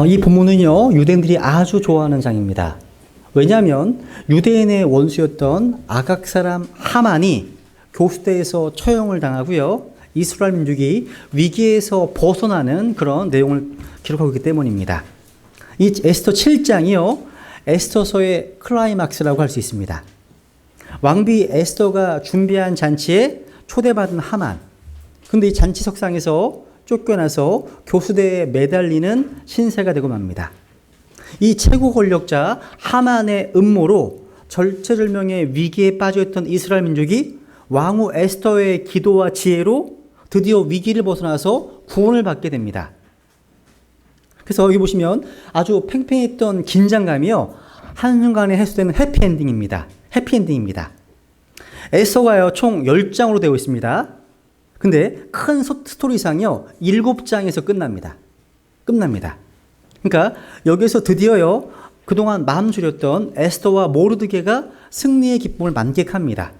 이 본문은요, 유대인들이 아주 좋아하는 장입니다. 왜냐하면 유대인의 원수였던 아각 사람 하만이 교수대에서 처형을 당하고요, 이스라엘 민족이 위기에서 벗어나는 그런 내용을 기록하고 있기 때문입니다. 이 에스더 7장이요, 에스더서의 클라이막스라고 할 수 있습니다. 왕비 에스더가 준비한 잔치에 초대받은 하만. 근데 이 잔치석상에서 쫓겨나서 교수대에 매달리는 신세가 되고 맙니다. 이 최고 권력자 하만의 음모로 절체절명의 위기에 빠져있던 이스라엘 민족이 왕후 에스더의 기도와 지혜로 드디어 위기를 벗어나서 구원을 받게 됩니다. 그래서 여기 보시면 아주 팽팽했던 긴장감이요, 한순간에 해소되는 해피엔딩입니다. 해피엔딩입니다. 에스더가요, 총 10장으로 되어 있습니다. 근데 큰 스토리상이요, 7장에서 끝납니다. 그러니까 여기서 드디어요, 그동안 마음 졸였던 에스더와 모르드게가 승리의 기쁨을 만끽합니다.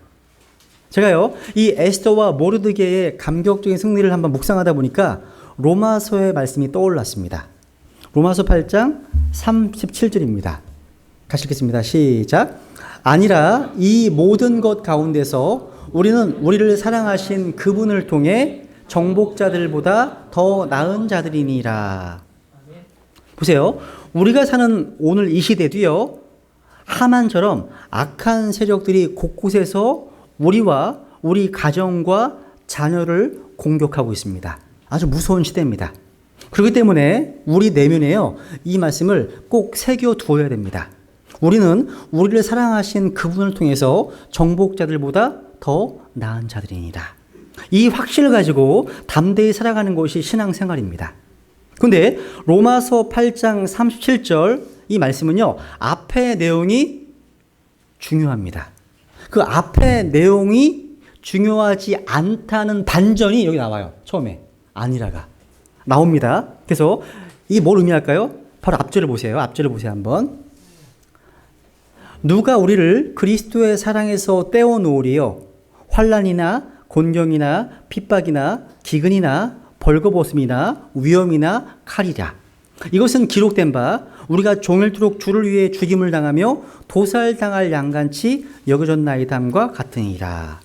제가요, 이 에스더와 모르드게의 감격적인 승리를 한번 묵상하다 보니까 로마서의 말씀이 떠올랐습니다. 로마서 8장 37절입니다. 같이 읽겠습니다. 시작. 아니라 이 모든 것 가운데서 우리는 우리를 사랑하신 그분을 통해 정복자들보다 더 나은 자들이니라. 보세요. 우리가 사는 오늘 이 시대도요, 하만처럼 악한 세력들이 곳곳에서 우리와 우리 가정과 자녀를 공격하고 있습니다. 아주 무서운 시대입니다. 그렇기 때문에 우리 내면에요, 이 말씀을 꼭 새겨 두어야 됩니다. 우리는 우리를 사랑하신 그분을 통해서 정복자들보다 더 나은 자들이니라. 이 확신을 가지고 담대히 살아가는 것이 신앙생활입니다. 그런데 로마서 8장 37절 이 말씀은요, 앞의 내용이 중요합니다. 그 앞의 내용이 중요하지 않다는 반전이 여기 나와요. 처음에 아니라가 나옵니다. 그래서 이게 뭘 의미할까요? 바로 앞절을 보세요. 앞절을 보세요 한번. 누가 우리를 그리스도의 사랑에서 떼어놓으리요? 환난이나 곤경이나 핍박이나 기근이나 벌거벗음이나 위험이나 칼이라. 이것은 기록된 바 우리가 종일토록 주를 위해 죽임을 당하며 도살당할 양같이 여겨졌나이다함과 같으니라.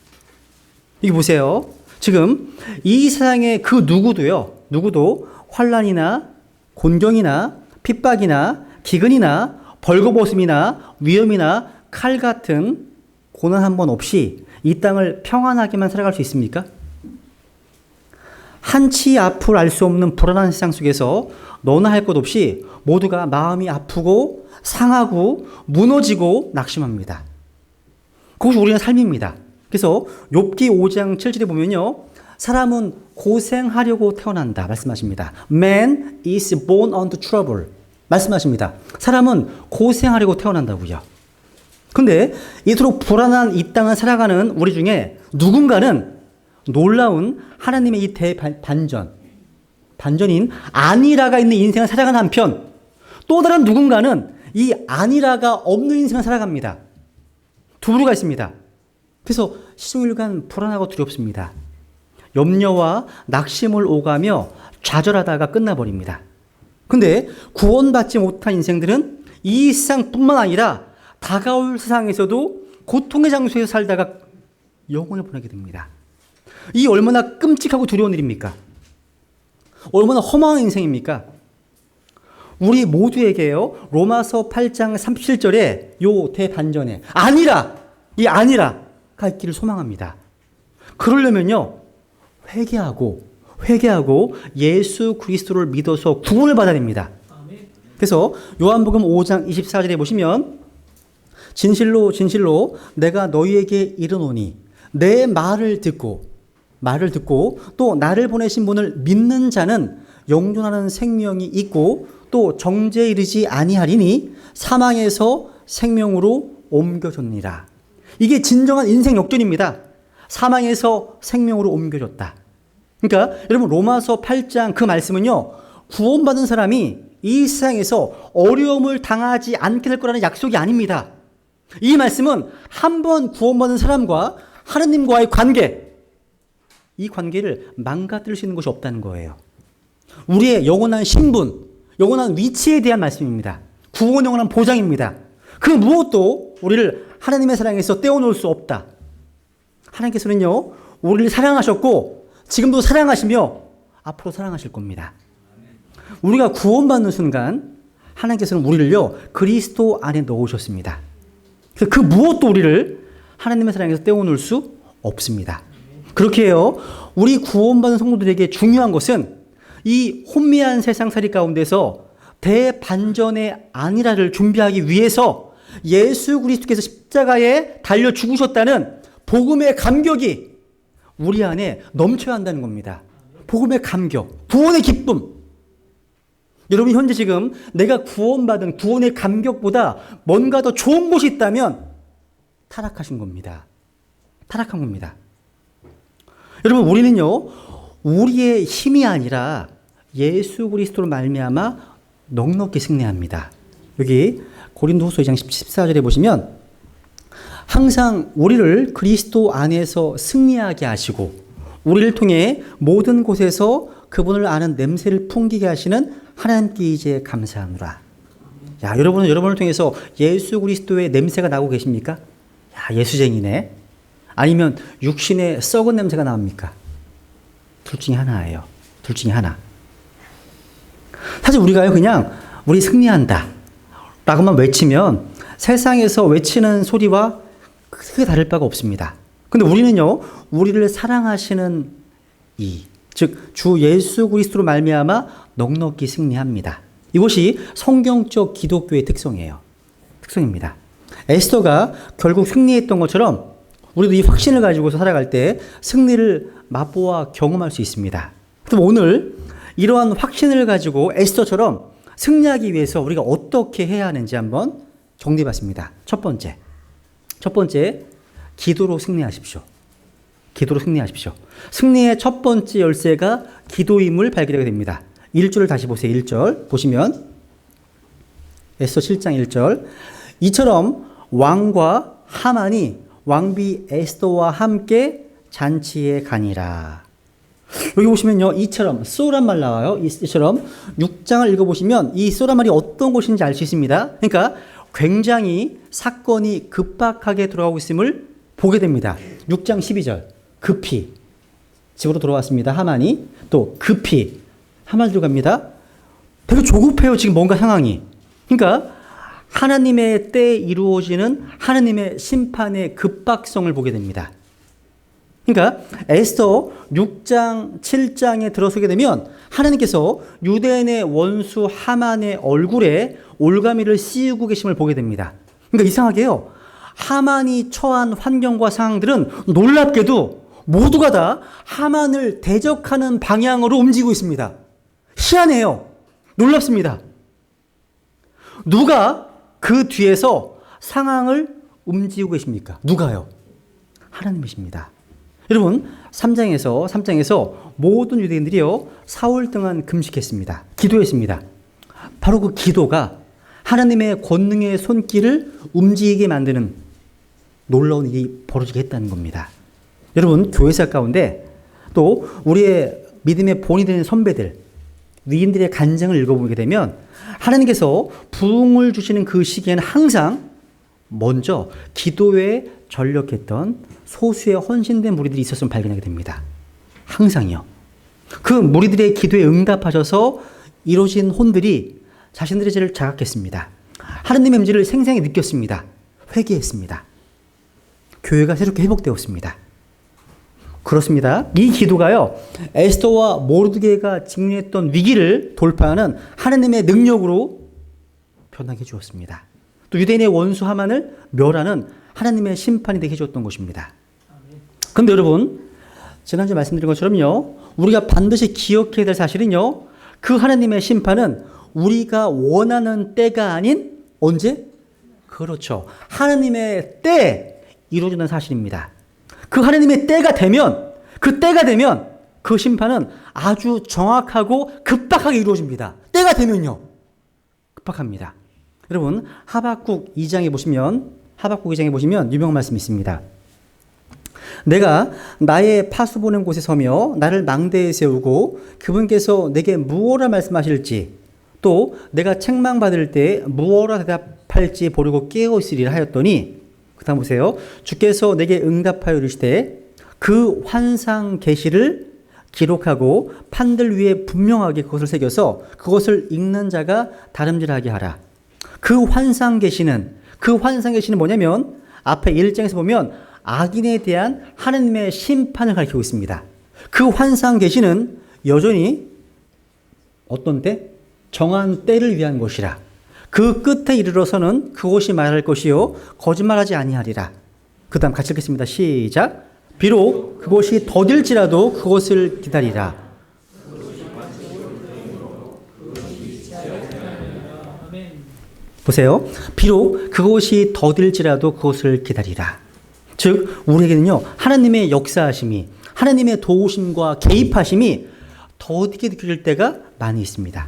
이게 보세요. 지금 이 세상의 그 누구도 환난이나 곤경이나 핍박이나 기근이나 벌거벗음이나 위험이나 칼 같은 고난 한 번 없이 이 땅을 평안하게만 살아갈 수 있습니까? 한치 앞을 알 수 없는 불안한 세상 속에서 너나 할 것 없이 모두가 마음이 아프고 상하고 무너지고 낙심합니다. 그것이 우리의 삶입니다. 그래서 욥기 5장 7절에 보면요, 사람은 고생하려고 태어난다 말씀하십니다. Man is born unto trouble 말씀하십니다. 사람은 고생하려고 태어난다고요. 근데 이토록 불안한 이 땅을 살아가는 우리 중에 누군가는 놀라운 하나님의 이 반전인 아니라가 있는 인생을 살아가는 한편, 또 다른 누군가는 이 아니라가 없는 인생을 살아갑니다. 두 부류가 있습니다. 그래서 시종일관 불안하고 두렵습니다. 염려와 낙심을 오가며 좌절하다가 끝나버립니다. 근데 구원받지 못한 인생들은 이 세상뿐만 아니라 다가올 세상에서도 고통의 장소에서 살다가 영혼을 보내게 됩니다. 이 얼마나 끔찍하고 두려운 일입니까? 얼마나 허망한 인생입니까? 우리 모두에게요, 로마서 8장 37절에 요 대반전에 이 아니라가 있기를 소망합니다. 그러려면요, 회개하고 예수 그리스도를 믿어서 구원을 받아야 됩니다. 그래서 요한복음 5장 24절에 보시면 진실로 내가 너희에게 이르노니 내 말을 듣고 또 나를 보내신 분을 믿는 자는 영존하는 생명이 있고 또 정죄에 이르지 아니하리니 사망에서 생명으로 옮겨졌니라. 이게 진정한 인생 역전입니다. 사망에서 생명으로 옮겨졌다. 그러니까 여러분, 로마서 8장 그 말씀은요, 구원받은 사람이 이 세상에서 어려움을 당하지 않게 될 거라는 약속이 아닙니다. 이 말씀은 한 번 구원받은 사람과 하느님과의 관계, 이 관계를 망가뜨릴 수 있는 것이 없다는 거예요. 우리의 영원한 신분, 영원한 위치에 대한 말씀입니다. 구원 영원한 보장입니다. 그 무엇도 우리를 하나님의 사랑에서 떼어놓을 수 없다. 하나님께서는요, 우리를 사랑하셨고 지금도 사랑하시며 앞으로 사랑하실 겁니다. 우리가 구원받는 순간 하나님께서는 우리를요, 그리스도 안에 넣으셨습니다. 그래서 그 무엇도 우리를 하나님의 사랑에서 떼어놓을 수 없습니다. 그렇게 해요. 우리 구원받은 성도들에게 중요한 것은 이 혼미한 세상살이 가운데서 대반전의 안일화를 준비하기 위해서 예수 그리스도께서 십자가에 달려 죽으셨다는 복음의 감격이 우리 안에 넘쳐야 한다는 겁니다. 복음의 감격, 구원의 기쁨. 여러분 현재 지금 내가 구원받은 구원의 감격보다 뭔가 더 좋은 것이 있다면 타락하신 겁니다. 타락한 겁니다. 여러분 우리는요, 우리의 힘이 아니라 예수 그리스도로 말미암아 넉넉히 승리합니다. 여기 고린도후서 2장 14절에 보시면 항상 우리를 그리스도 안에서 승리하게 하시고 우리를 통해 모든 곳에서 그분을 아는 냄새를 풍기게 하시는 하나님께 이제 감사하노라. 야, 여러분은 여러분을 통해서 예수 그리스도의 냄새가 나고 계십니까? 야, 예수쟁이네. 아니면 육신의 썩은 냄새가 나옵니까? 둘 중에 하나예요. 둘 중에 하나. 사실 우리가요, 그냥 우리 승리한다 라고만 외치면 세상에서 외치는 소리와 크게 다를 바가 없습니다. 근데 우리는요, 우리를 사랑하시는 즉 주 예수 그리스도로 말미암아 넉넉히 승리합니다. 이것이 성경적 기독교의 특성입니다. 에스더가 결국 승리했던 것처럼 우리도 이 확신을 가지고서 살아갈 때 승리를 맛보아 경험할 수 있습니다. 그럼 오늘 이러한 확신을 가지고 에스더처럼 승리하기 위해서 우리가 어떻게 해야 하는지 한번 정리해봤습니다. 첫 번째, 기도로 승리하십시오. 기도로 승리하십시오. 승리의 첫 번째 열쇠가 기도임을 발견하게 됩니다. 1절을 다시 보세요. 1절 보시면 에스더 7장 1절 이처럼 왕과 하만이 왕비 에스더와 함께 잔치에 가니라. 여기 보시면요, 이처럼 쏘란 말 나와요. 이처럼 6장을 읽어보시면 이 쏘란 말이 어떤 것인지 알 수 있습니다. 그러니까 굉장히 사건이 급박하게 돌아가고 있음을 보게 됩니다. 6장 12절 급히 집으로 돌아왔습니다. 하만이 또 급히 하만 들어갑니다. 되게 조급해요. 지금 뭔가 상황이. 그러니까 하나님의 때에 이루어지는 하나님의 심판의 급박성을 보게 됩니다. 그러니까 에스더 6장, 7장에 들어서게 되면 하나님께서 유대인의 원수 하만의 얼굴에 올가미를 씌우고 계심을 보게 됩니다. 그러니까 이상하게요, 하만이 처한 환경과 상황들은 놀랍게도 모두가 다 하만을 대적하는 방향으로 움직이고 있습니다. 희한해요. 놀랍습니다. 누가 그 뒤에서 상황을 움직이고 계십니까? 누가요? 하나님이십니다. 여러분 3장에서 모든 유대인들이요, 사흘 동안 금식했습니다. 기도했습니다. 바로 그 기도가 하나님의 권능의 손길을 움직이게 만드는 놀라운 일이 벌어지게 했다는 겁니다. 여러분 교회사 가운데 또 우리의 믿음의 본이 되는 선배들, 위인들의 간증을 읽어보게 되면 하나님께서 부흥을 주시는 그 시기에는 항상 먼저 기도에 전력했던 소수의 헌신된 무리들이 있었음을 발견하게 됩니다. 항상이요. 그 무리들의 기도에 응답하셔서 이루어진 혼들이 자신들의 죄를 자각했습니다. 하나님의 임재를 생생히 느꼈습니다. 회개했습니다. 교회가 새롭게 회복되었습니다. 그렇습니다. 이 기도가요, 에스더와 모르드게가 직면했던 위기를 돌파하는 하나님의 능력으로 변하게 해주었습니다. 또 유대인의 원수 하만을 멸하는 하나님의 심판이 되게 해줬던 것입니다. 그런데 여러분, 지난주에 말씀드린 것처럼요, 우리가 반드시 기억해야 될 사실은요, 그 하나님의 심판은 우리가 원하는 때가 아닌 언제? 그렇죠. 하나님의 때에 이루어지는 사실입니다. 그 하나님의 때가 되면 그 심판은 아주 정확하고 급박하게 이루어집니다. 때가 되면요, 급박합니다. 여러분 하박국 2장에 보시면 유명한 말씀이 있습니다. 내가 나의 파수 보는 곳에 서며 나를 망대에 세우고 그분께서 내게 무엇을 말씀하실지 또 내가 책망받을 때 무엇라 대답할지 모르고 깨어 있으리라 하였더니 그 다음 보세요. 주께서 내게 응답하여 이르시되 그 환상 계시를 기록하고 판들 위에 분명하게 그것을 새겨서 그것을 읽는 자가 다름질하게 하라. 그 환상 계시는 뭐냐면 앞에 1장에서 보면 악인에 대한 하나님의 심판을 가리키고 있습니다. 그 환상 계시는 여전히 어떤 때? 정한 때를 위한 것이라. 그 끝에 이르러서는 그것이 말할 것이요 거짓말하지 아니하리라. 그 다음 같이 읽겠습니다. 시작. 비록 그것이 더딜지라도 그것을 기다리라. 보세요. 비록 그것이 더딜지라도 그것을 기다리라. 즉 우리에게는요 하나님의 역사하심이, 하나님의 도우심과 개입하심이 더디게 느껴질 때가 많이 있습니다.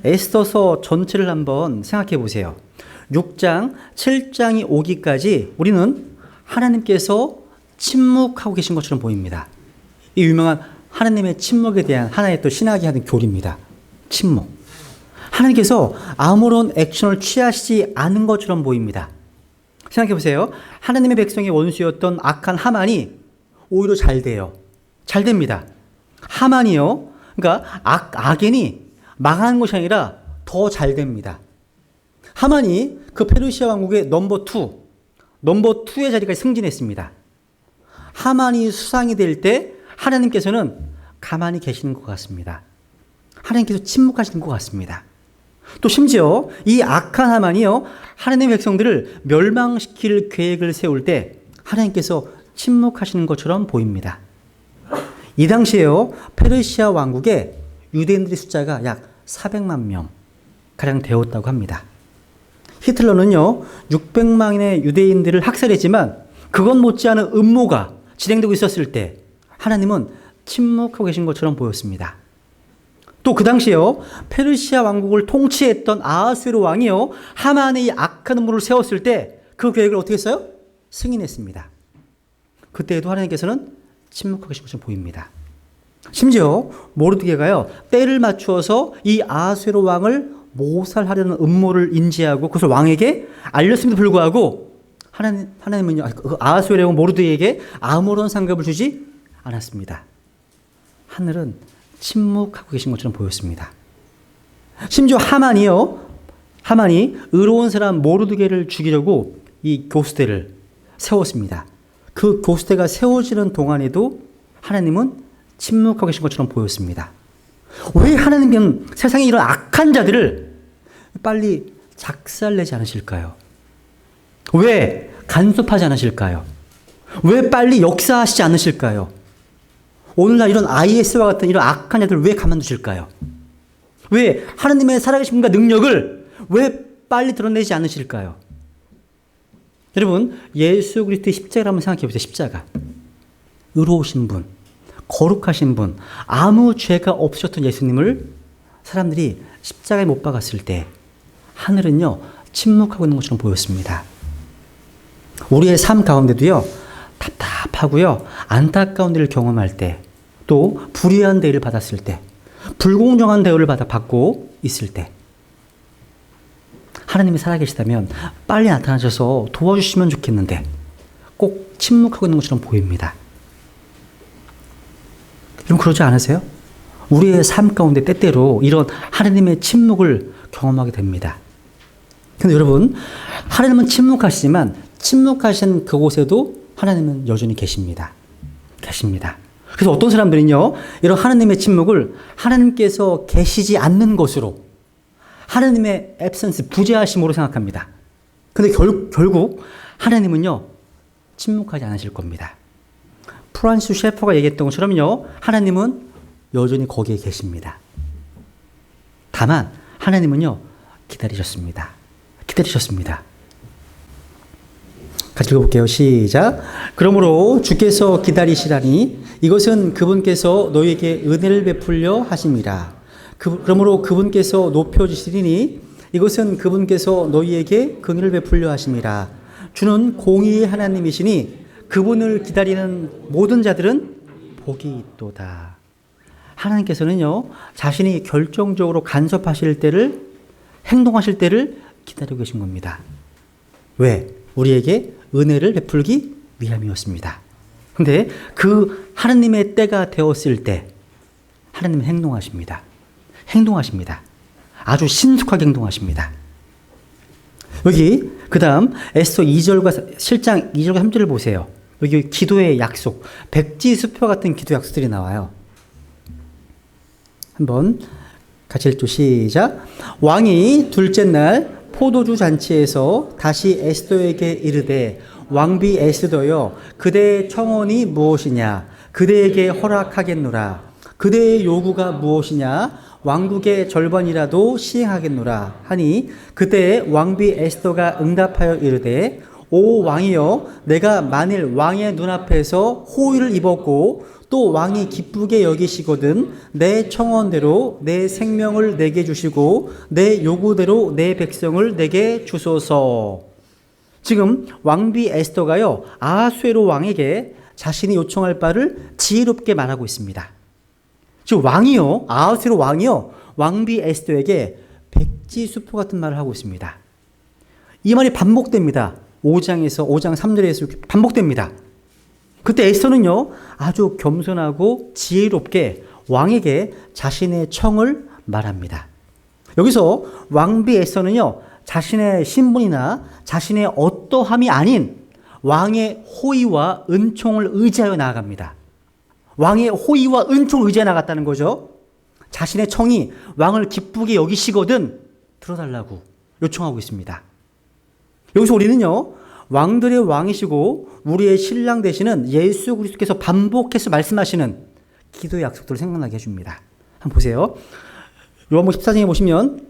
에스더서 전체를 한번 생각해 보세요. 6장, 7장이 오기까지 우리는 하나님께서 침묵하고 계신 것처럼 보입니다. 이 유명한 하나님의 침묵에 대한 하나의 또 신학이 하는 교리입니다. 침묵. 하나님께서 아무런 액션을 취하시지 않은 것처럼 보입니다. 생각해 보세요. 하나님의 백성의 원수였던 악한 하만이 오히려 잘 돼요. 잘 됩니다. 하만이요. 그러니까 악인이 망하는 것이 아니라 더 잘 됩니다. 하만이 그 페르시아 왕국의 넘버 2의 자리까지 승진했습니다. 하만이 수상이 될 때 하나님께서는 가만히 계시는 것 같습니다. 하나님께서 침묵하시는 것 같습니다. 또 심지어 이 악한 하만이요 하나님의 백성들을 멸망시킬 계획을 세울 때 하나님께서 침묵하시는 것처럼 보입니다. 이 당시에요 페르시아 왕국에 유대인들의 숫자가 약 400만 명 가량 되었다고 합니다. 히틀러는요 600만의 유대인들을 학살했지만 그것 못지않은 음모가 진행되고 있었을 때 하나님은 침묵하고 계신 것처럼 보였습니다. 또 그 당시에요 페르시아 왕국을 통치했던 아하수에로 왕이요 하만의 이 악한 음모를 세웠을 때 그 계획을 어떻게 했어요? 승인했습니다. 그때에도 하나님께서는 침묵하고 계신 것처럼 보입니다. 심지어 모르드게가요 때를 맞추어서 이 아하수에로 왕을 모살하려는 음모를 인지하고 그것을 왕에게 알렸음에도 불구하고 하나님은요 아하수에로 왕 모르드게에게 아무런 상급을 주지 않았습니다. 하늘은 침묵하고 계신 것처럼 보였습니다. 심지어 하만이 의로운 사람 모르드게를 죽이려고 이 교수대를 세웠습니다. 그 교수대가 세워지는 동안에도 하나님은 침묵하고 계신 것처럼 보였습니다. 왜 하나님은 세상에 이런 악한 자들을 빨리 작살내지 않으실까요? 왜 간섭하지 않으실까요? 왜 빨리 역사하시지 않으실까요? 오늘날 이런 IS와 같은 이런 악한 자들을 왜 가만두실까요? 왜 하나님의 살아계심과 능력을 왜 빨리 드러내지 않으실까요? 여러분 예수 그리스도의 십자가를 한번 생각해 보세요. 십자가. 의로우신 분, 거룩하신 분, 아무 죄가 없으셨던 예수님을 사람들이 십자가에 못 박았을 때 하늘은요 침묵하고 있는 것처럼 보였습니다. 우리의 삶 가운데도요 답답하고요 안타까운 일을 경험할 때, 또 불의한 대우를 받았을 때, 불공정한 대우를 받고 있을 때 하나님이 살아계시다면 빨리 나타나셔서 도와주시면 좋겠는데 꼭 침묵하고 있는 것처럼 보입니다. 여러분 그러지 않으세요? 우리의 삶 가운데 때때로 이런 하나님의 침묵을 경험하게 됩니다. 근데 여러분 하나님은 침묵하시지만 침묵하신 그곳에도 하나님은 여전히 계십니다. 그래서 어떤 사람들은요 이런 하나님의 침묵을 하나님께서 계시지 않는 것으로, 하나님의 absence, 부재하심으로 생각합니다. 근데 결국 하나님은요 침묵하지 않으실 겁니다. 프란시스 셰퍼가 얘기했던 것처럼요 하나님은 여전히 거기에 계십니다. 다만 하나님은요 기다리셨습니다. 같이 읽어볼게요. 시작. 그러므로 주께서 기다리시라니 이것은 그분께서 너희에게 은혜를 베풀려 하심이라. 그러므로 그분께서 높여주시리니 이것은 그분께서 너희에게 긍휼을 베풀려 하심이라. 주는 공의의 하나님이시니 그분을 기다리는 모든 자들은 복이 있도다. 하나님께서는요, 자신이 결정적으로 간섭하실 때를, 행동하실 때를 기다리고 계신 겁니다. 왜? 우리에게 은혜를 베풀기 위함이었습니다. 근데 그 하나님의 때가 되었을 때 하나님은 행동하십니다. 행동하십니다. 아주 신속하게 행동하십니다. 여기 그 다음 에스더 2절과 실장 2절과 3절을 보세요. 여기 기도의 약속, 백지수표 같은 기도 약속들이 나와요. 한번 같이 읽죠. 시작. 왕이 둘째 날 포도주 잔치에서 다시 에스더에게 이르되 왕비 에스더여 그대의 청혼이 무엇이냐 그대에게 허락하겠노라 그대의 요구가 무엇이냐 왕국의 절반이라도 시행하겠노라 하니 그때 왕비 에스더가 응답하여 이르되 오 왕이여 내가 만일 왕의 눈앞에서 호의를 입었고 또 왕이 기쁘게 여기시거든 내 청원대로 내 생명을 내게 주시고 내 요구대로 내 백성을 내게 주소서. 지금 왕비 에스더가요 아하수에로 왕에게 자신이 요청할 바를 지혜롭게 말하고 있습니다. 지금 왕이요 아하수에로 왕이요 왕비 에스더에게 백지수표 같은 말을 하고 있습니다. 이 말이 반복됩니다. 5장 3절에서 반복됩니다. 그때 에스더는요 아주 겸손하고 지혜롭게 왕에게 자신의 청을 말합니다. 여기서 왕비 에스더는요 자신의 신분이나 자신의 어떠함이 아닌 왕의 호의와 은총을 의지하여 나아갑니다. 왕의 호의와 은총을 의지하여 나갔다는 거죠. 자신의 청이 왕을 기쁘게 여기시거든 들어달라고 요청하고 있습니다. 여기서 우리는요 왕들의 왕이시고 우리의 신랑 되시는 예수 그리스도께서 반복해서 말씀하시는 기도의 약속들을 생각나게 해줍니다. 한번 보세요. 요한복음 14장에 보시면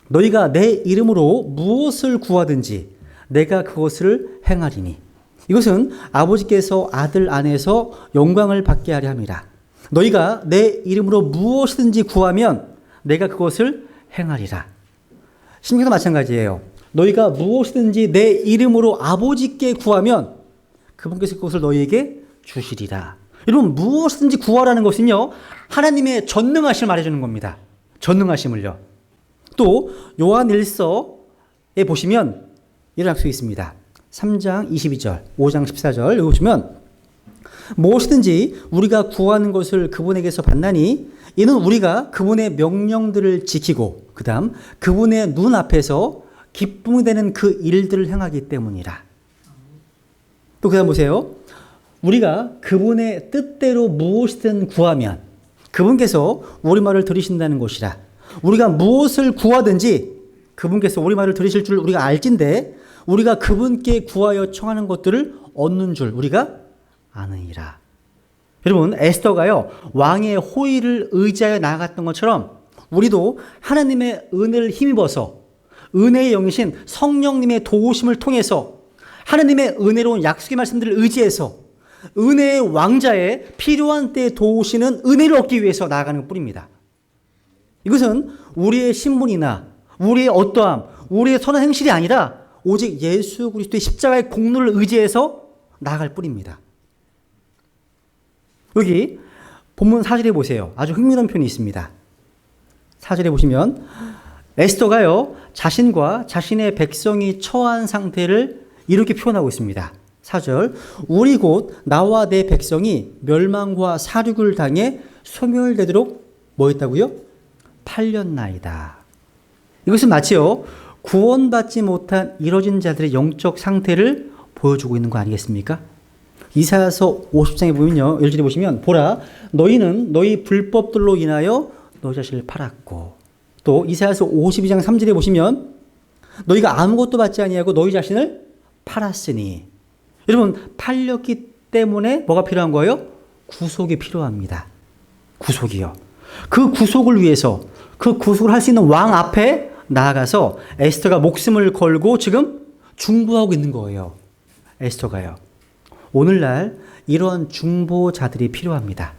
너희가 내 이름으로 무엇을 구하든지 내가 그것을 행하리니 이것은 아버지께서 아들 안에서 영광을 받게 하려 함이라. 너희가 내 이름으로 무엇이든지 구하면 내가 그것을 행하리라. 신명도 마찬가지예요. 너희가 무엇이든지 내 이름으로 아버지께 구하면 그분께서 그것을 너희에게 주시리라. 여러분 무엇이든지 구하라는 것은요 하나님의 전능하심을 말해주는 겁니다. 전능하심을요. 또 요한 1서에 보시면 이런 약속이 있습니다. 3장 22절 5장 14절 여기 보시면 무엇이든지 우리가 구하는 것을 그분에게서 받나니 이는 우리가 그분의 명령들을 지키고 그 다음 그분의 눈앞에서 기쁨이 되는 그 일들을 행하기 때문이라. 또 그 다음 보세요. 우리가 그분의 뜻대로 무엇이든 구하면 그분께서 우리 말을 들으신다는 것이라. 우리가 무엇을 구하든지 그분께서 우리 말을 들으실 줄 우리가 알진데 우리가 그분께 구하여 청하는 것들을 얻는 줄 우리가 아느니라. 여러분 에스더가요 왕의 호의를 의지하여 나아갔던 것처럼 우리도 하나님의 은혜를 힘입어서 은혜의 영이신 성령님의 도우심을 통해서 하나님의 은혜로운 약속의 말씀들을 의지해서 은혜의 왕자의 필요한 때에 도우시는 은혜를 얻기 위해서 나아가는 것뿐입니다. 이것은 우리의 신분이나 우리의 어떠함, 우리의 선한 행실이 아니라 오직 예수 그리스도의 십자가의 공로를 의지해서 나아갈 뿐입니다. 여기 본문 4절에 보세요. 아주 흥미로운 표현이 있습니다. 4절에 보시면 에스더가요 자신과 자신의 백성이 처한 상태를 이렇게 표현하고 있습니다. 4절 우리 곧 나와 내 백성이 멸망과 사륙을 당해 소멸되도록 뭐 했다고요? 팔렸나이다. 이것은 마치요 구원받지 못한 이뤄진 자들의 영적 상태를 보여주고 있는 거 아니겠습니까? 이사야서 50장에 보면요 1절에 보시면 보라 너희는 너희 불법들로 인하여 너희 자신을 팔았고 또 이사야서 52장 3절에 보시면 너희가 아무것도 받지 아니하고 너희 자신을 팔았으니 여러분 팔렸기 때문에 뭐가 필요한 거예요? 구속이 필요합니다. 구속이요. 그 구속을 위해서 그 구속을 할 수 있는 왕 앞에 나아가서 에스더가 목숨을 걸고 지금 중보하고 있는 거예요. 에스더가요. 오늘날 이러한 중보자들이 필요합니다.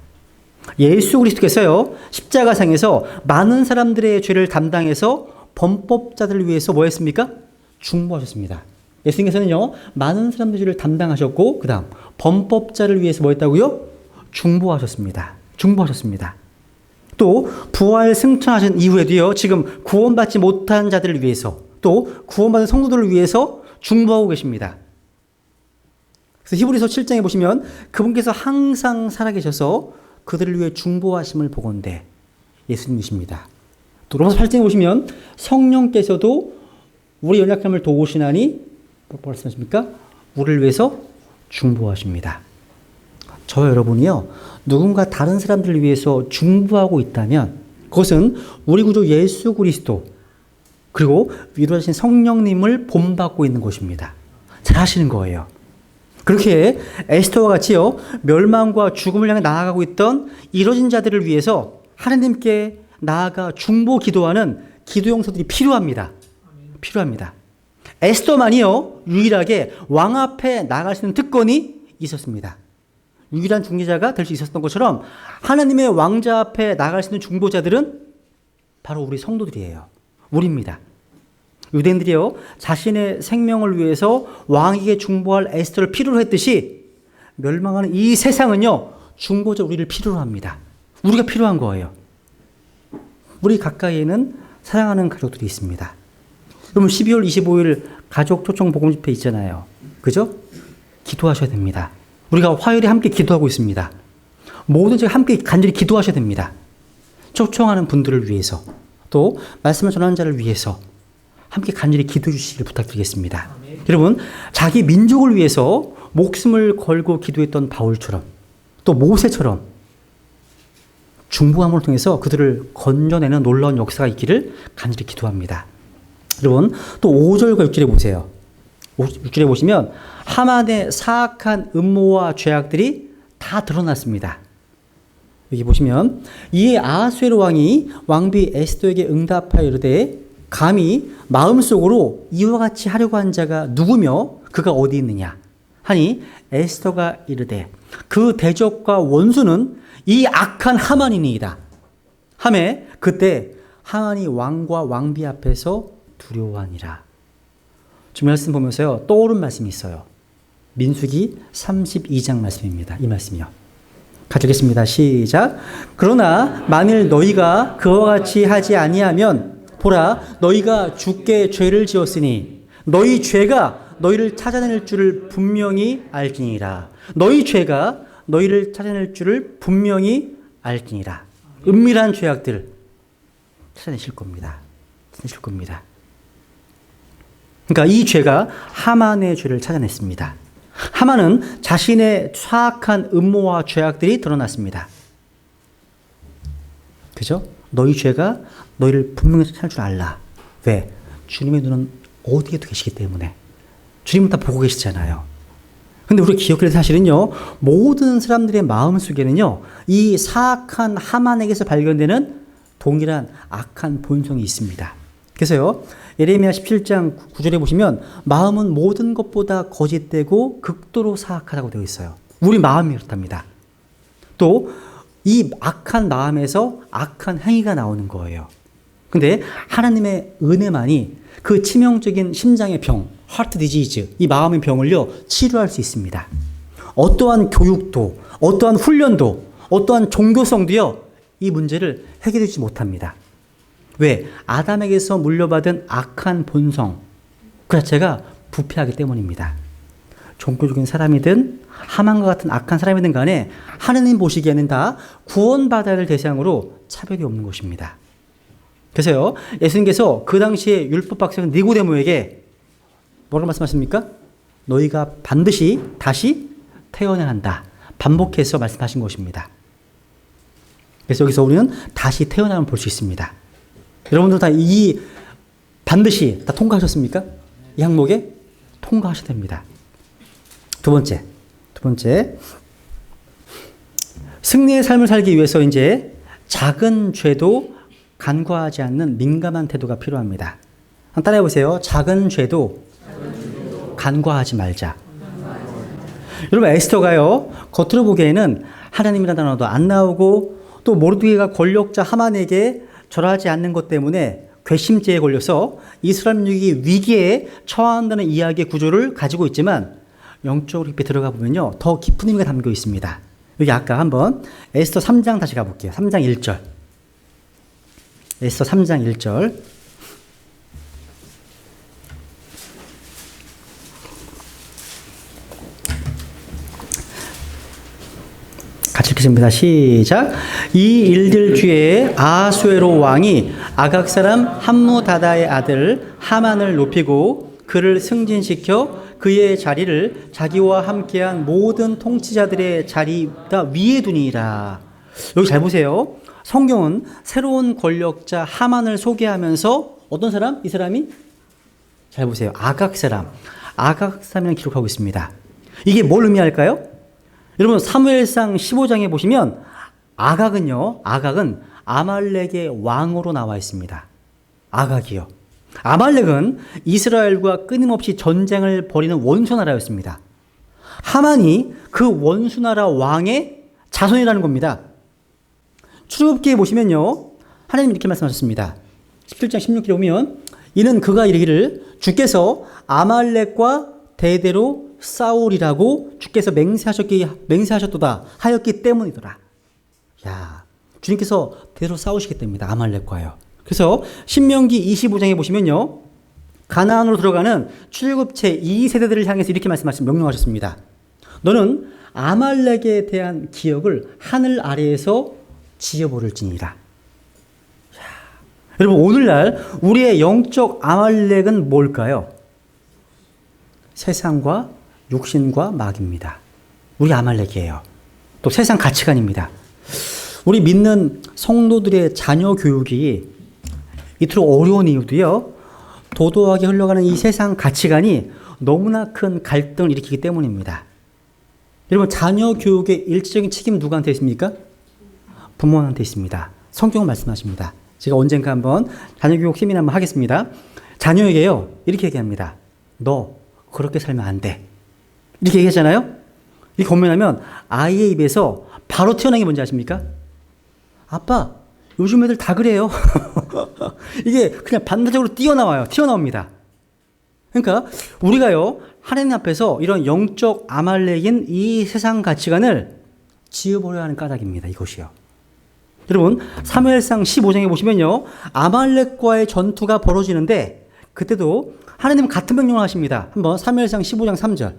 예수 그리스도께서요 십자가상에서 많은 사람들의 죄를 담당해서 범법자들을 위해서 뭐 했습니까? 중보하셨습니다. 예수님께서는요 많은 사람들의 죄를 담당하셨고 그 다음 범법자를 위해서 뭐 했다고요? 중보하셨습니다. 중보하셨습니다. 또 부활 승천하신 이후에도요. 지금 구원받지 못한 자들을 위해서 또 구원받은 성도들을 위해서 중보하고 계십니다. 그래서 히브리서 7장에 보시면 그분께서 항상 살아계셔서 그들을 위해 중보하심을 보건대 예수님이십니다. 또 로마서 8장에 보시면 성령께서도 우리 연약함을 도우시나니 뭐라고 말씀하십니까? 우리를 위해서 중보하십니다. 저 여러분이요. 누군가 다른 사람들을 위해서 중보하고 있다면 그것은 우리 구주 예수 그리스도 그리고 위로하신 성령님을 본받고 있는 것입니다. 잘하시는 거예요. 그렇게 에스더와 같이요. 멸망과 죽음을 향해 나아가고 있던 이뤄진 자들을 위해서 하나님께 나아가 중보 기도하는 기도 용사들이 필요합니다. 필요합니다. 에스더만이요. 유일하게 왕 앞에 나갈 수 있는 특권이 있었습니다. 유일한 중재자가 될 수 있었던 것처럼 하나님의 왕자 앞에 나갈 수 있는 중보자들은 바로 우리 성도들이에요. 우리입니다. 유대인들이요. 자신의 생명을 위해서 왕에게 중보할 에스더를 필요로 했듯이 멸망하는 이 세상은요. 중보자 우리를 필요로 합니다. 우리가 필요한 거예요. 우리 가까이에는 사랑하는 가족들이 있습니다. 여러분 12월 25일 가족 초청 복음 집회 있잖아요. 그죠? 기도하셔야 됩니다. 우리가 화요일에 함께 기도하고 있습니다. 모든 제가 함께 간절히 기도하셔야 됩니다. 초청하는 분들을 위해서 또 말씀을 전하는 자를 위해서 함께 간절히 기도해 주시기를 부탁드리겠습니다. 여러분 자기 민족을 위해서 목숨을 걸고 기도했던 바울처럼 또 모세처럼 중보함을 통해서 그들을 건져내는 놀라운 역사가 있기를 간절히 기도합니다. 여러분 또 5절과 6절에 보세요. 6절에 보시면 하만의 사악한 음모와 죄악들이 다 드러났습니다. 여기 보시면 이에 아하수에로 왕이 왕비 에스더에게 응답하여 이르되 감히 마음속으로 이와 같이 하려고 한 자가 누구며 그가 어디 있느냐 하니 에스더가 이르되 그 대적과 원수는 이 악한 하만이니이다. 하매 그때 하만이 왕과 왕비 앞에서 두려워하니라. 지금 말씀 보면서요. 떠오른 말씀이 있어요. 민수기 32장 말씀입니다. 이 말씀이요. 같이 읽겠습니다. 시작. 그러나 만일 너희가 그와 같이 하지 아니하면 보라 너희가 주께 죄를 지었으니 너희 죄가 너희를 찾아낼 줄을 분명히 알지니라. 너희 죄가 너희를 찾아낼 줄을 분명히 알지니라. 은밀한 죄악들 찾아내실 겁니다. 찾아내실 겁니다. 그러니까 이 죄가 하만의 죄를 찾아냈습니다. 하만은 자신의 사악한 음모와 죄악들이 드러났습니다. 그죠? 너희 죄가 너희를 분명히 찾을 줄 알라. 왜? 주님의 눈은 어디에도 계시기 때문에. 주님은 다 보고 계시잖아요. 근데 우리 기억해야 될 사실은요. 모든 사람들의 마음속에는요. 이 사악한 하만에게서 발견되는 동일한 악한 본성이 있습니다. 그래서요. 예레미야 17장 9절에 보시면 마음은 모든 것보다 거짓되고 극도로 사악하다고 되어 있어요. 우리 마음이 그렇답니다. 또 이 악한 마음에서 악한 행위가 나오는 거예요. 근데 하나님의 은혜만이 그 치명적인 심장의 병, 하트 디지즈, 이 마음의 병을요, 치료할 수 있습니다. 어떠한 교육도, 어떠한 훈련도, 어떠한 종교성도요, 이 문제를 해결해 주지 못합니다. 왜? 아담에게서 물려받은 악한 본성 그 자체가 부패하기 때문입니다. 종교적인 사람이든 하만과 같은 악한 사람이든 간에 하느님 보시기에는 다 구원받아야 될 대상으로 차별이 없는 것입니다. 그래서요. 예수님께서 그 당시에 율법 박사인 니고데모에게 뭐라고 말씀하십니까? 너희가 반드시 다시 태어나야 한다. 반복해서 말씀하신 것입니다. 그래서 여기서 우리는 다시 태어나면 볼 수 있습니다. 여러분들 다 이 반드시 다 통과하셨습니까? 이 항목에 통과하셔야 됩니다. 두 번째. 승리의 삶을 살기 위해서 이제 작은 죄도 간과하지 않는 민감한 태도가 필요합니다. 한번 따라해 보세요. 작은 죄도 간과하지 말자. 여러분 에스더가요. 겉으로 보기에는 하나님이라는 단어도 안 나오고 또 모르드게가 권력자 하만에게 절하지 않는 것 때문에 괘씸죄에 걸려서 이스라엘 민족이 위기에 처한다는 이야기의 구조를 가지고 있지만 영적으로 깊이 들어가 보면요. 더 깊은 의미가 담겨 있습니다. 여기 아까 한번 에스더 3장 다시 가볼게요. 3장 1절. 에스더 3장 1절. 같이 읽겠습니다. 시작. 이 일들 뒤에 아하수에로 왕이 아각 사람 함무다다의 아들 하만을 높이고 그를 승진시켜 그의 자리를 자기와 함께한 모든 통치자들의 자리보다 위에 두니라. 여기 잘 보세요. 성경은 새로운 권력자 하만을 소개하면서 어떤 사람? 이 사람이? 잘 보세요. 아각 사람. 아각 사람이라는 기록하고 있습니다. 이게 뭘 의미할까요? 여러분 사무엘상 15장에 보시면 아각은 아말렉의 왕으로 나와 있습니다. 아각이요. 아말렉은 이스라엘과 끊임없이 전쟁을 벌이는 원수나라였습니다. 하만이 그 원수나라 왕의 자손이라는 겁니다. 출애굽기에 보시면요. 하나님 이렇게 말씀하셨습니다. 17장 16절에 보면 이는 그가 이르기를 주께서 아말렉과 대대로 싸우리라고 주께서 맹세하셨도다 하였기 때문이더라. 야, 주님께서 대대로 싸우시기 때문입니다. 아말렉과요. 그래서 신명기 25장에 보시면요. 가나안으로 들어가는 출애굽체 2세대들을 향해서 이렇게 명령하셨습니다. 너는 아말렉에 대한 기억을 하늘 아래에서 지어버릴지니라. 여러분 오늘날 우리의 영적 아말렉은 뭘까요? 세상과 육신과 마귀입니다. 우리 아말렉이에요. 또 세상 가치관입니다. 우리 믿는 성도들의 자녀 교육이 이토록 어려운 이유도요. 도도하게 흘러가는 이 세상 가치관이 너무나 큰 갈등을 일으키기 때문입니다. 여러분 자녀 교육의 일차적인 책임 누구한테 있습니까? 부모한테 있습니다. 성경은 말씀하십니다. 제가 언젠가 한번 자녀 교육 세미나 한번 하겠습니다. 자녀에게요. 이렇게 얘기합니다. 너 그렇게 살면 안 돼. 이렇게 얘기하잖아요. 이렇게 권면하면 아이의 입에서 바로 튀어나온 게 뭔지 아십니까? 아빠 요즘 애들 다 그래요. 이게 그냥 반대적으로 튀어나옵니다. 그러니까 우리가요 하나님 앞에서 이런 영적 아말렉인 이 세상 가치관을 지워버려야 하는 까닭입니다. 이것이요. 여러분 사무엘상 15장에 보시면요 아말렉과의 전투가 벌어지는데 그때도 하나님은 같은 명령을 하십니다. 한번 사무엘상 15장 3절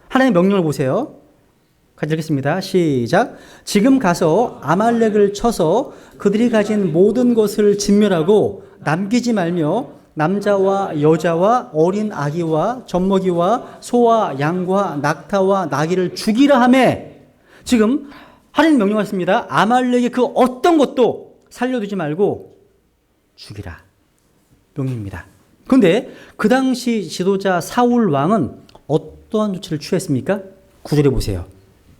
하나님의 명령을 보세요. 같이 읽겠습니다. 시작. 지금 가서 아말렉을 쳐서 그들이 가진 모든 것을 진멸하고 남기지 말며 남자와 여자와 어린 아기와 젖먹이와 소와 양과 낙타와 나귀를 죽이라 하매. 지금 하나님 명령하십니다. 아말렉의 그 어떤 것도 살려두지 말고 죽이라. 명령입니다. 그런데 그 당시 지도자 사울 왕은 어떠한 조치를 취했습니까? 9절에 보세요.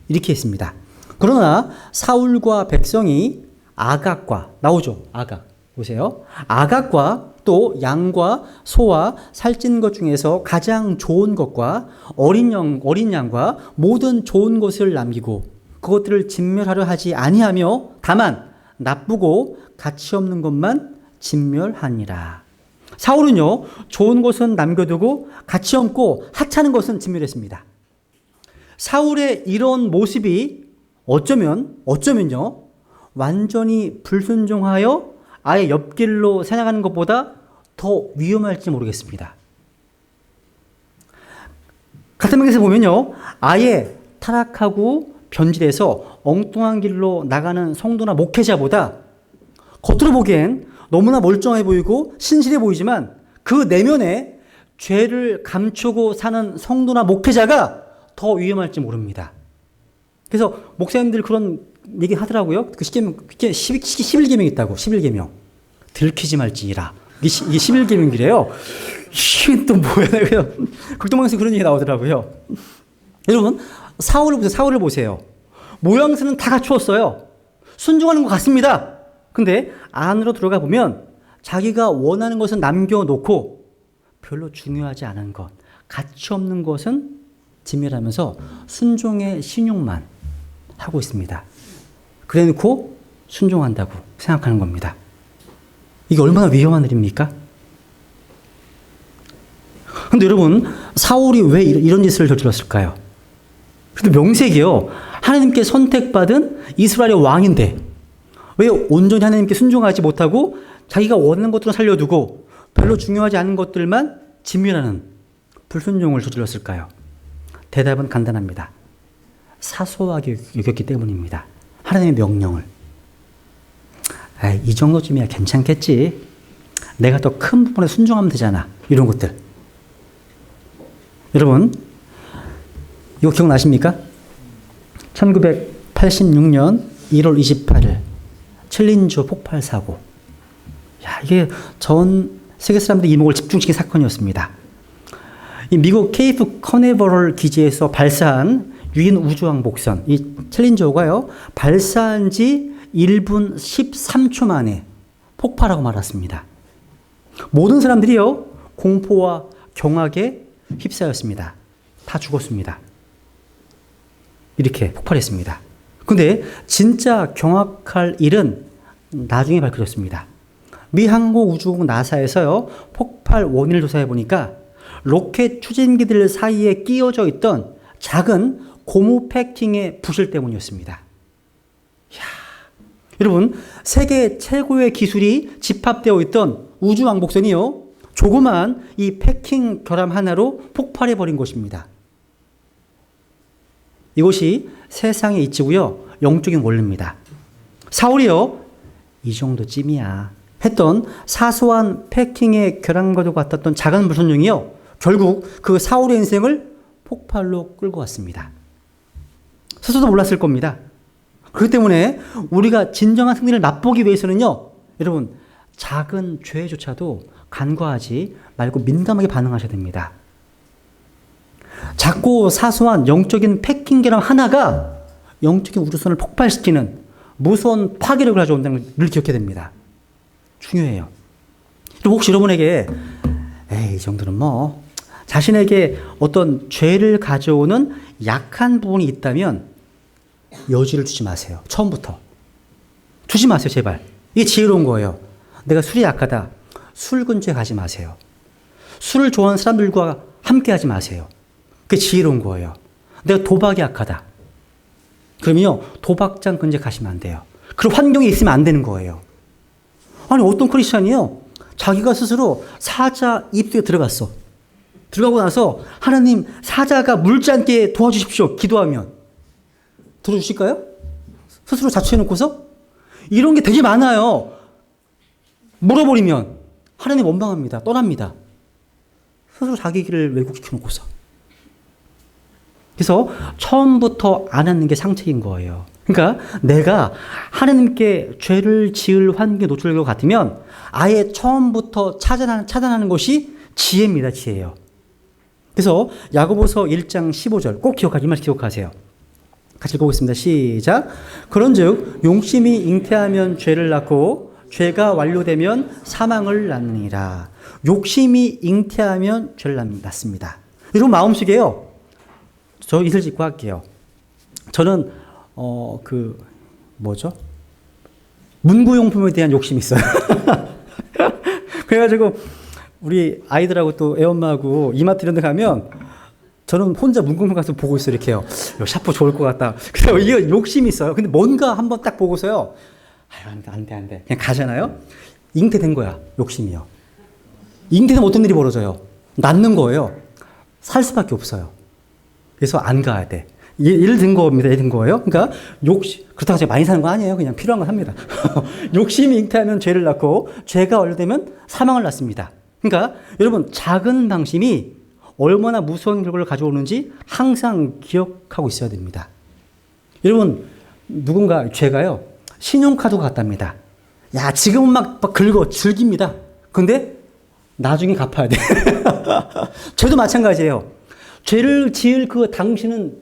이렇게 했습니다. 그러나 사울과 백성이 아각과 나오죠. 아각 보세요. 아각과 또 양과 소와 살찐 것 중에서 가장 좋은 것과 어린 양과 모든 좋은 것을 남기고 그것들을 진멸하려 하지 아니하며 다만 나쁘고 가치 없는 것만 진멸하니라. 사울은요 좋은 것은 남겨두고 가치 없고 하찮은 것은 진멸했습니다. 사울의 이런 모습이 어쩌면요 완전히 불순종하여 아예 옆길로 새나가는 것보다 더 위험할지 모르겠습니다. 같은 맥에서 보면요 아예 타락하고 변질해서 엉뚱한 길로 나가는 성도나 목회자보다 겉으로 보기엔 너무나 멀쩡해 보이고 신실해 보이지만 그 내면에 죄를 감추고 사는 성도나 목회자가 더 위험할지 모릅니다. 그래서 목사님들 그런 얘기 하더라고요. 그 11계명 있다고. 11계명. 들키지 말지니라. 이게 11계명이래요. 이게 또 뭐야. 극동방에서 그런 얘기 나오더라고요. 여러분 사울을 보세요. 모양새는 다 갖추었어요. 순종하는 것 같습니다. 근데 안으로 들어가 보면 자기가 원하는 것은 남겨놓고 별로 중요하지 않은 것, 가치 없는 것은 진멸하면서 순종의 신용만 하고 있습니다. 그래놓고 순종한다고 생각하는 겁니다. 이게 얼마나 위험한 일입니까? 근데 여러분 사울이 왜 이런 짓을 저질렀을까요? 그래도 명색이요. 하나님께 선택받은 이스라엘의 왕인데 왜 온전히 하나님께 순종하지 못하고 자기가 원하는 것들은 살려두고 별로 중요하지 않은 것들만 진멸하는 불순종을 저질렀을까요? 대답은 간단합니다. 사소하게 여겼기 때문입니다. 하나님의 명령을. 이 정도쯤이야 괜찮겠지. 내가 더 큰 부분에 순종하면 되잖아. 이런 것들. 여러분, 이거 기억나십니까? 1986년 1월 28일 챌린저 폭발 사고. 이게 전 세계 사람들의 이목을 집중시킨 사건이었습니다. 이 미국 케이프 커네버럴 기지에서 발사한 유인 우주항 목선, 이 챌린저가요, 발사한 지 1분 13초 만에 폭발하고 말았습니다. 모든 사람들이요, 공포와 경악에 휩싸였습니다. 다 죽었습니다. 이렇게 폭발했습니다. 근데 진짜 경악할 일은 나중에 밝혀졌습니다. 미 항공우주국 나사에서요, 폭발 원인을 조사해 보니까 로켓 추진기들 사이에 끼워져 있던 작은 고무 패킹의 부실 때문이었습니다. 여러분, 세계 최고의 기술이 집합되어 있던 우주왕복선이요, 조그만 이 패킹 결함 하나로 폭발해 버린 것입니다. 이것이 세상의 이치고요, 영적인 원리입니다. 사울이요, 이 정도쯤이야 했던 사소한 패킹의 결함과도 같았던 작은 불순종이요, 결국 그 사울의 인생을 폭발로 끌고 왔습니다. 스스로도 몰랐을 겁니다. 그렇기 때문에 우리가 진정한 승리를 맛보기 위해서는요, 여러분, 작은 죄조차도 간과하지 말고 민감하게 반응하셔야 됩니다. 작고 사소한 영적인 패킹 결함 하나가 영적인 우주선을 폭발시키는 무서운 파괴력을 가져온다는 걸 기억해야 됩니다. 중요해요. 혹시 여러분에게 이 정도는 뭐 자신에게 어떤 죄를 가져오는 약한 부분이 있다면 여지를 두지 마세요. 처음부터. 두지 마세요, 제발. 이게 지혜로운 거예요. 내가 술이 약하다. 술 근처에 가지 마세요. 술을 좋아하는 사람들과 함께 하지 마세요. 그게 지혜로운 거예요. 내가 도박이 약하다. 그러면요, 도박장 근처에 가시면 안 돼요. 그런 환경에 있으면 안 되는 거예요. 아니, 어떤 크리스찬이요, 자기가 스스로 사자 입속에 들어갔어. 들어가고 나서 하나님, 사자가 물지 않게 도와주십시오. 기도하면. 들어주실까요? 스스로 자초해놓고서? 이런 게 되게 많아요. 물어버리면 하나님 원망합니다. 떠납니다. 스스로 자기 길을 왜곡시켜놓고서. 그래서 처음부터 안 하는 게 상책인 거예요. 그러니까 내가 하나님께 죄를 지을 환경에 노출될 것 같으면 아예 처음부터 차단하는 것이 지혜입니다. 지혜예요. 그래서 야고보서 1장 15절 꼭 이 말 기억하세요. 같이 읽어보겠습니다. 시작. 그런즉 용심이 잉태하면 죄를 낳고 죄가 완료되면 사망을 낳느니라. 욕심이 잉태하면 죄를 낳습니다. 여러분 마음속에요, 저 이슬 짓고 할게요. 저는 문구용품에 대한 욕심이 있어요. 그래가지고 우리 아이들하고 또 애엄마하고 이마트 이런 데 가면 저는 혼자 문구용품 가서 보고 있어요. 이렇게요. 샤프 좋을 것 같다. 그래서 이게 욕심이 있어요. 근데 뭔가 한번 딱 보고서요, 안 돼. 그냥 가잖아요. 잉태된 거야, 욕심이요. 잉태되면 어떤 일이 벌어져요? 낳는 거예요. 살 수밖에 없어요. 그래서 안 가야 돼. 예를 든 겁니다. 예를 든 거예요. 그러니까 그렇다고 제가 많이 사는 거 아니에요. 그냥 필요한 거 삽니다. 욕심이 잉태하면 죄를 낳고 죄가 완료되면 사망을 낳습니다. 그러니까 여러분, 작은 방심이 얼마나 무서운 결과를 가져오는지 항상 기억하고 있어야 됩니다. 여러분, 누군가 죄가요, 신용카드가 같답니다. 야, 지금은 막 긁어 즐깁니다. 근데 나중에 갚아야 돼. 죄도 마찬가지예요. 죄를 지을 그 당신은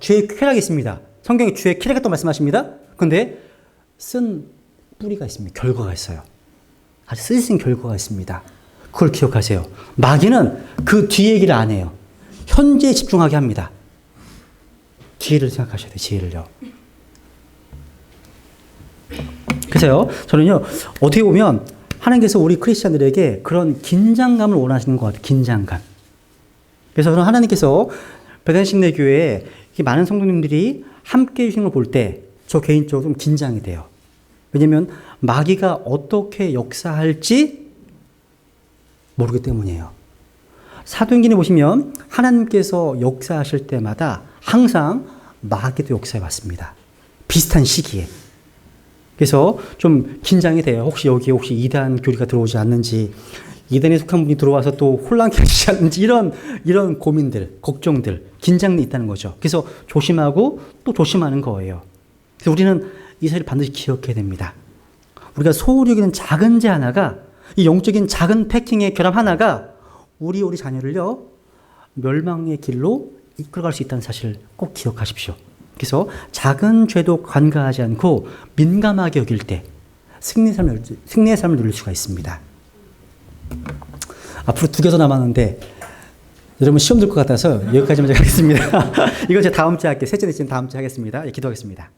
죄의 쾌락이 있습니다. 성경에 죄의 쾌락이 또 말씀하십니다. 근데 쓴 뿌리가 있습니다. 결과가 있어요. 아주 쓰신 결과가 있습니다. 그걸 기억하세요. 마귀는 그 뒤 얘기를 안 해요. 현재에 집중하게 합니다. 뒤를 생각하셔야 돼요. 지혜를요. 그래서요, 저는요, 어떻게 보면 하나님께서 우리 크리스찬들에게 그런 긴장감을 원하시는 것 같아요. 긴장감. 그래서 저는 하나님께서 베단신내교회에 많은 성도님들이 함께 해주시는 걸 볼 때 저 개인적으로 좀 긴장이 돼요. 왜냐하면 마귀가 어떻게 역사할지 모르기 때문이에요. 사도행전에 보시면 하나님께서 역사하실 때마다 항상 마귀도 역사해 왔습니다. 비슷한 시기에. 그래서 좀 긴장이 돼요. 혹시 여기에 혹시 이단 교리가 들어오지 않는지, 이단에 속한 분이 들어와서 또 혼란케 하지 않는지, 이런 고민들, 걱정들, 긴장이 있다는 거죠. 그래서 조심하고 또 조심하는 거예요. 그래서 우리는 이 사실을 반드시 기억해야 됩니다. 우리가 소홀히 여기는 작은 재 하나가, 이 영적인 작은 패킹의 결함 하나가 우리 자녀를요, 멸망의 길로 이끌어갈 수 있다는 사실을 꼭 기억하십시오. 그래서 작은 죄도 관가하지 않고 민감하게 여길 때 승리의 삶을 누릴 수가 있습니다. 앞으로 2개 더 남았는데 여러분 시험 들 것 같아서 여기까지만 제가 하겠습니다. 이거 제가 다음 주에 할게요. 셋째 내지는 다음 주에 하겠습니다. 예, 기도하겠습니다.